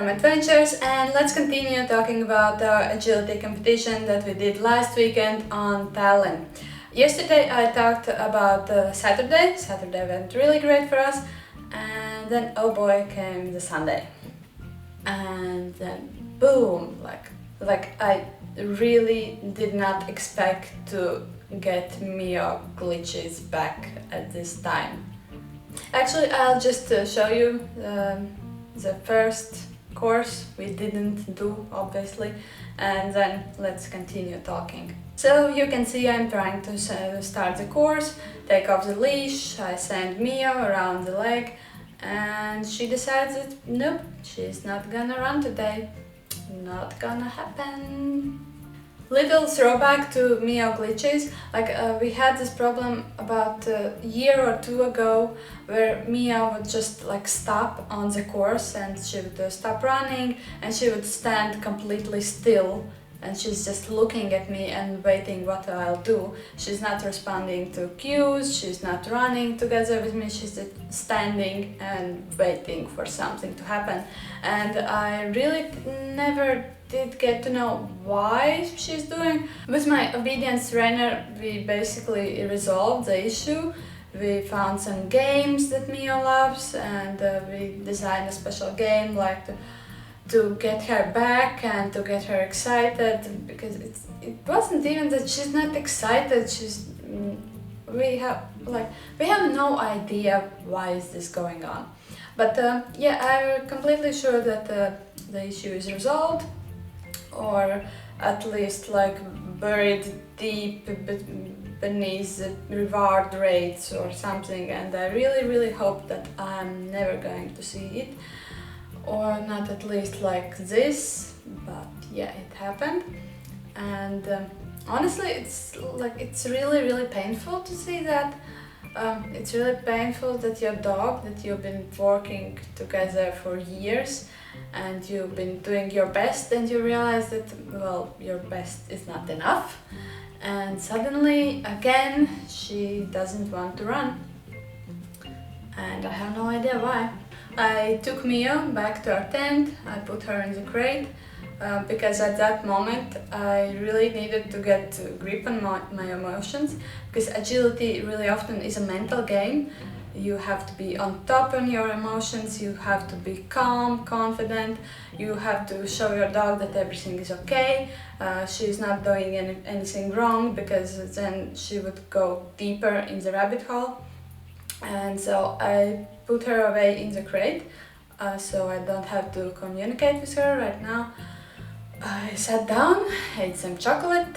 random adventures, and let's continue talking about our agility competition that we did last weekend on Tallinn. Yesterday I talked about Saturday. Saturday went really great for us, and then oh boy came the Sunday. And then boom, like I really did not expect to get Mio glitches back at this time. Actually, I'll just show you the first course we didn't do, obviously, and then let's continue talking. So you can see I'm trying to start the course, take off the leash, I send Mio around the leg, and she decides that nope, she's not gonna run today. Not gonna happen. Little throwback to Mio glitches, we had this problem about a year or two ago where Mio would just stop on the course and she would stop running and she would stand completely still and she's just looking at me and waiting what I'll do. She's not responding to cues, she's not running together with me, she's just standing and waiting for something to happen. And I really never did get to know why she's doing. With my obedience trainer, we basically resolved the issue. We found some games that Mio loves and we designed a special game to get her back and to get her excited, because it wasn't even that she's not excited, we have no idea why is this going on. But I'm completely sure that the issue is resolved, or at least buried deep beneath the reward rates or something, and I really hope that I'm never going to see it, or not at least like this. But yeah, it happened, and honestly it's really painful to see that. It's really painful that your dog that you've been working together for years and you've been doing your best, and you realize that, well, your best is not enough, and suddenly again she doesn't want to run, and I have no idea why. I took Mio back to our tent, I put her in the crate, because at that moment I really needed to get a grip on my emotions, because agility really often is a mental game. You have to be on top on your emotions, you have to be calm, confident, you have to show your dog that everything is okay, she's not doing anything wrong, because then she would go deeper in the rabbit hole. And so I put her away in the crate, so I don't have to communicate with her right now. I sat down, ate some chocolate,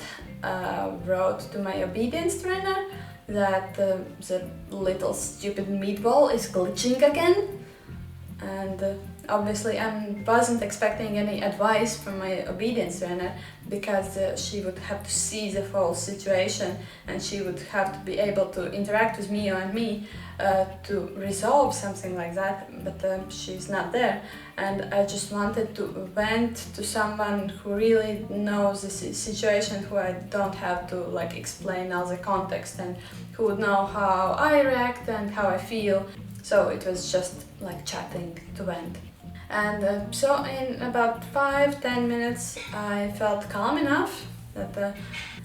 wrote to my obedience trainer that the little stupid meatball is glitching again, and obviously I wasn't expecting any advice from my obedience trainer, because she would have to see the whole situation and she would have to be able to interact with Mio and me to resolve something like that, but she's not there, and I just wanted to vent to someone who really knows the situation, who I don't have to explain all the context, and who would know how I react and how I feel. So it was just chatting to vent. And so in about 5-10 minutes I felt calm enough that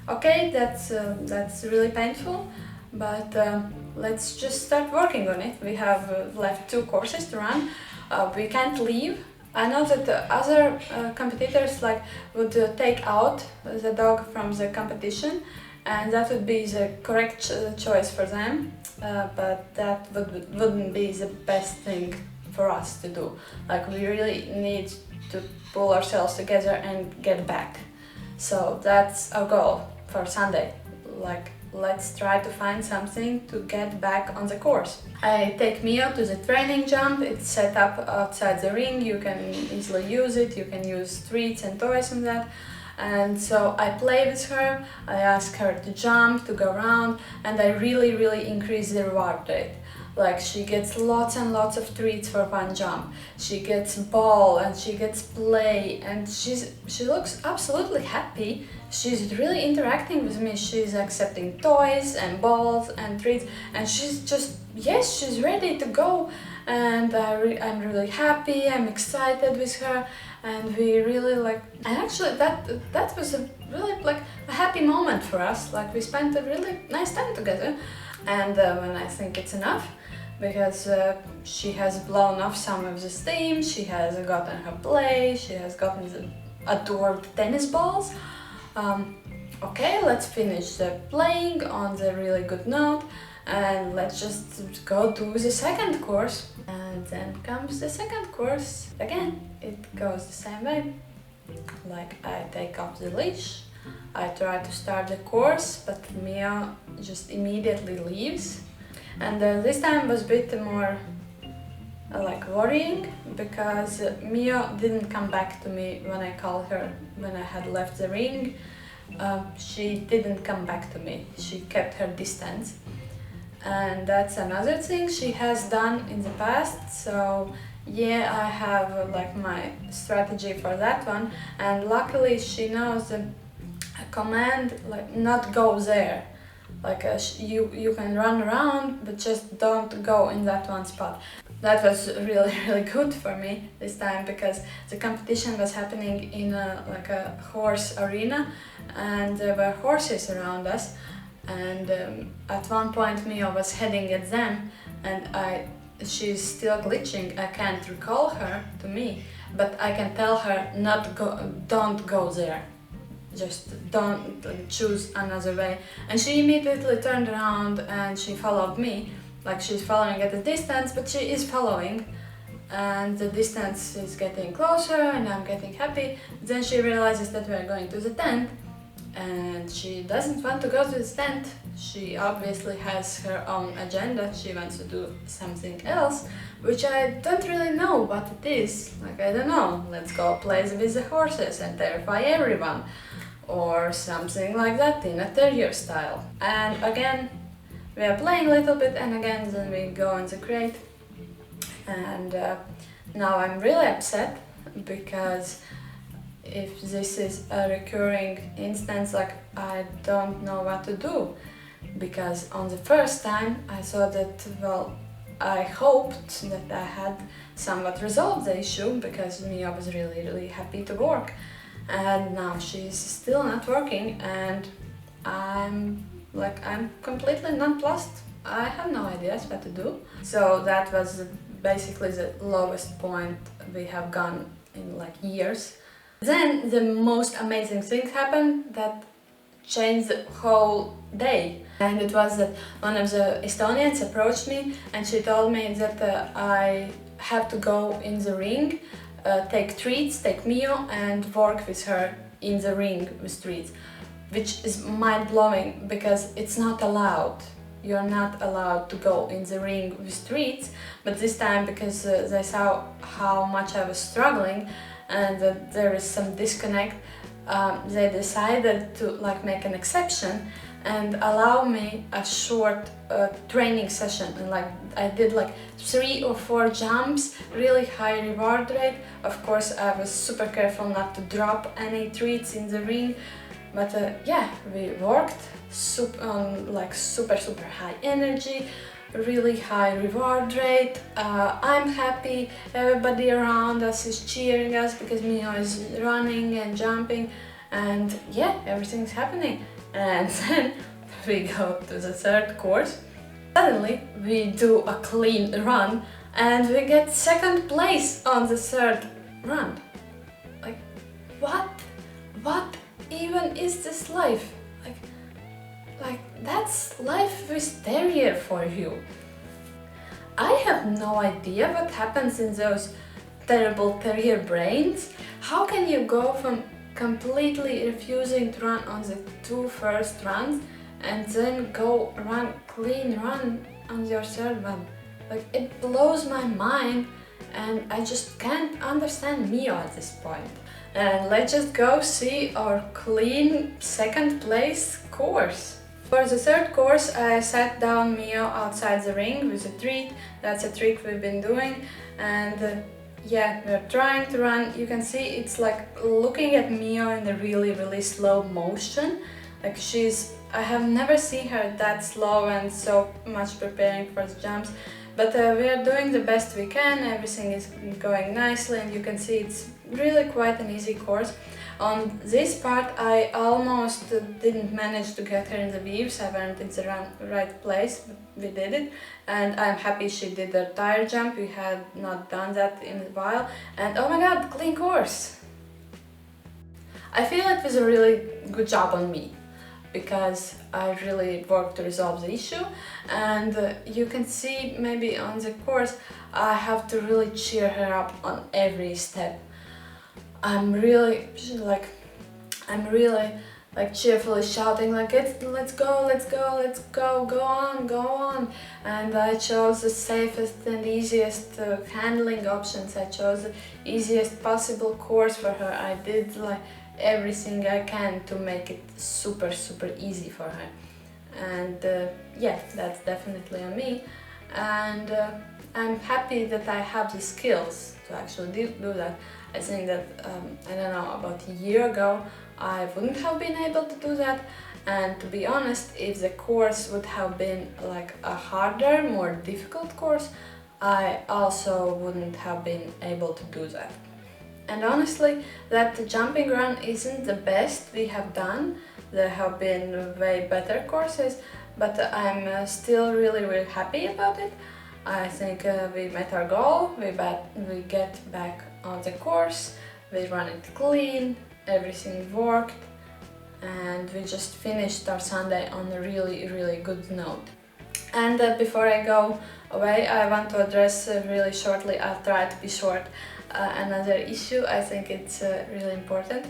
okay, that's really painful, but let's just start working on it. We have left 2 courses to run. We can't leave. I know that the other competitors would take out the dog from the competition, and that would be the correct choice for them, but that wouldn't be the best thing for us to do. We really need to pull ourselves together and get back. So that's our goal for Sunday. Let's try to find something to get back on the course. I take Mio to the training jump. It's set up outside the ring. You can easily use it. You can use treats and toys on that. And so I play with her, I ask her to jump, to go around, and I really increase the reward rate. She gets lots and lots of treats for one jump. She gets ball and she gets play, and she looks absolutely happy. she's really interacting with me. She's accepting toys and balls and treats, and she's just, yes, she's ready to go. And I'm really happy, I'm excited with her, and we really like, and actually that was a really like a happy moment for us. Like we spent a really nice time together. And when I think it's enough, because she has blown off some of the steam, she has gotten her play, she has gotten the adored tennis balls. Okay, let's finish the playing on the really good note, and let's just go do the second course. And then comes the second course. Again, it goes the same way. Like I take off the leash, I try to start the course, but Mia just immediately leaves. And this time was a bit more like worrying, because Mia didn't come back to me when I called her when I had left the ring. She didn't come back to me, she kept her distance. And that's another thing she has done in the past, so yeah, I have like my strategy for that one. And luckily she knows a command like not go there. Like you can run around, but just don't go in that one spot. That was really good for me this time, because the competition was happening in like a horse arena, and there were horses around us. And at one point Mia was heading at them, and she's still glitching. I can't recall her to me, but I can tell her don't go there. Just don't, choose another way. And she immediately turned around and she followed me. Like she's following at a distance, but she is following. And the distance is getting closer and I'm getting happy. Then she realizes that we're going to the tent, and she doesn't want to go to the tent. She obviously has her own agenda. She wants to do something else, which I don't really know what it is. Like, I don't know, let's go play with the horses and terrify everyone, or something like that in a terrier style. And again, we are playing a little bit, and again then we go in the crate. And now I'm really upset, because if this is a recurring instance, like I don't know what to do. Because on the first time I thought that, well, I hoped that I had somewhat resolved the issue, because Mia was really happy to work. And now she's still not working, and I'm completely nonplussed. I have no ideas what to do. So that was basically the lowest point we have gone in like years. Then the most amazing thing happened that changed the whole day. And it was that one of the Estonians approached me, and she told me that I have to go in the ring, take treats, take Mio, and work with her in the ring with treats. Which is mind-blowing, because it's not allowed. You're not allowed to go in the ring with treats, but this time, because they saw how much I was struggling and that there is some disconnect, they decided to like make an exception and allow me a short training session. And like I did like 3 or 4 jumps, really high reward rate. Of course, I was super careful not to drop any treats in the ring. But yeah, we worked on like super high energy, really high reward rate. I'm happy, everybody around us is cheering us because Mio is running and jumping, and yeah, everything's happening. And then we go to the third course. Suddenly we do a clean run and we get second place on the third run. Like, what even is this life? Like that's life with terrier for you. I have no idea what happens in those terrible terrier brains. How can you go from completely refusing to run on the 2 first runs and then go clean run on your third one? Like, it blows my mind, and I just can't understand Mio at this point. And let's just go see our clean second place course. For the third course, I sat down Mio outside the ring with a treat. That's a trick we've been doing, and yeah, we're trying to run. You can see it's like looking at Mio in a really slow motion. Like I have never seen her that slow and so much preparing for the jumps. But we are doing the best we can, everything is going nicely, and you can see it's really quite an easy course. On this part I almost didn't manage to get her in the waves. I went in the right place, but we did it, and I'm happy she did the tire jump. We had not done that in a while, and oh my god, clean course! I feel it was a really good job on me, because I really worked to resolve the issue, and you can see maybe on the course I have to really cheer her up on every step. I'm really cheerfully shouting like let's go, go on, and I chose the safest and easiest handling options. I chose the easiest possible course for her. I did like everything I can to make it super easy for her, and yeah, that's definitely on me, and I'm happy that I have the skills to actually do that. I think that I don't know, about a year ago I wouldn't have been able to do that, and to be honest, if the course would have been like a harder, more difficult course, I also wouldn't have been able to do that. And honestly, that jumping run isn't the best we have done. There have been way better courses, but I'm still really happy about it. I think we met our goal, we get back on the course, we run it clean, everything worked, and we just finished our Sunday on a really good note. And before I go away, I want to address really shortly, I'll try to be short, another issue. I think it's really important,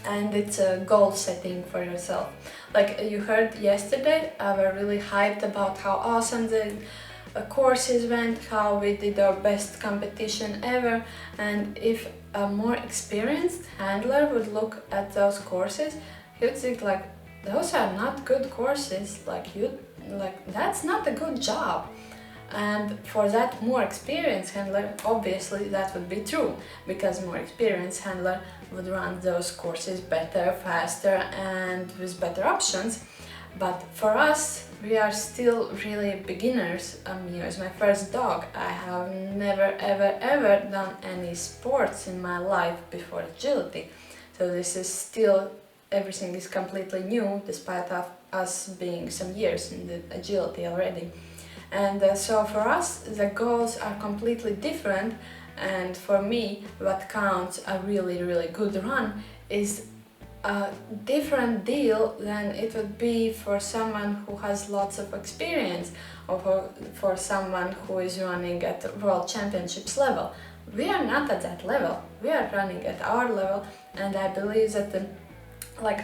and it's goal setting for yourself. Like you heard yesterday, I was really hyped about how awesome the courses went, how we did our best competition ever, and if a more experienced handler would look at those courses, he would think like, those are not good courses, that's not a good job. And for that more experienced handler, obviously that would be true, because more experienced handler would run those courses better, faster, and with better options. But for us, we are still really beginners. Mio is my first dog. I have never ever done any sports in my life before agility. So this is still, everything is completely new, despite of us being some years in the agility already. And so for us, the goals are completely different, and for me, what counts a really good run is a different deal than it would be for someone who has lots of experience, or for someone who is running at World Championships level. We are not at that level, we are running at our level, and I believe that the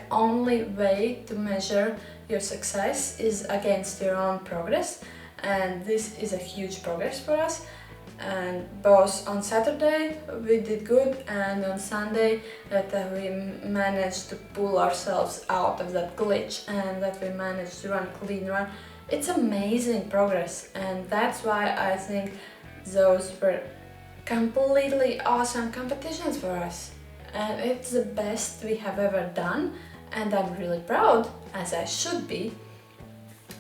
only way to measure your success is against your own progress. And this is a huge progress for us, and both on Saturday we did good, and on Sunday that we managed to pull ourselves out of that glitch, and that we managed to run clean run. It's amazing progress, and that's why I think those were completely awesome competitions for us, and it's the best we have ever done, and I'm really proud, as I should be.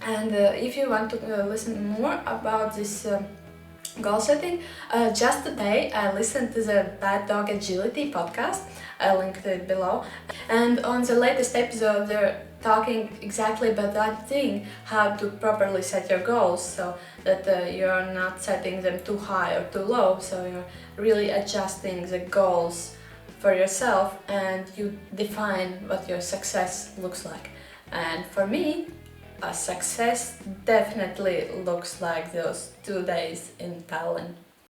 And if you want to listen more about this goal setting, just today I listened to the Bad Dog Agility podcast. I linked it below. And on the latest episode, they're talking exactly about that thing, how to properly set your goals, so that you're not setting them too high or too low, so you're really adjusting the goals for yourself, and you define what your success looks like. And for me, a success definitely looks like those 2 days in Tallinn.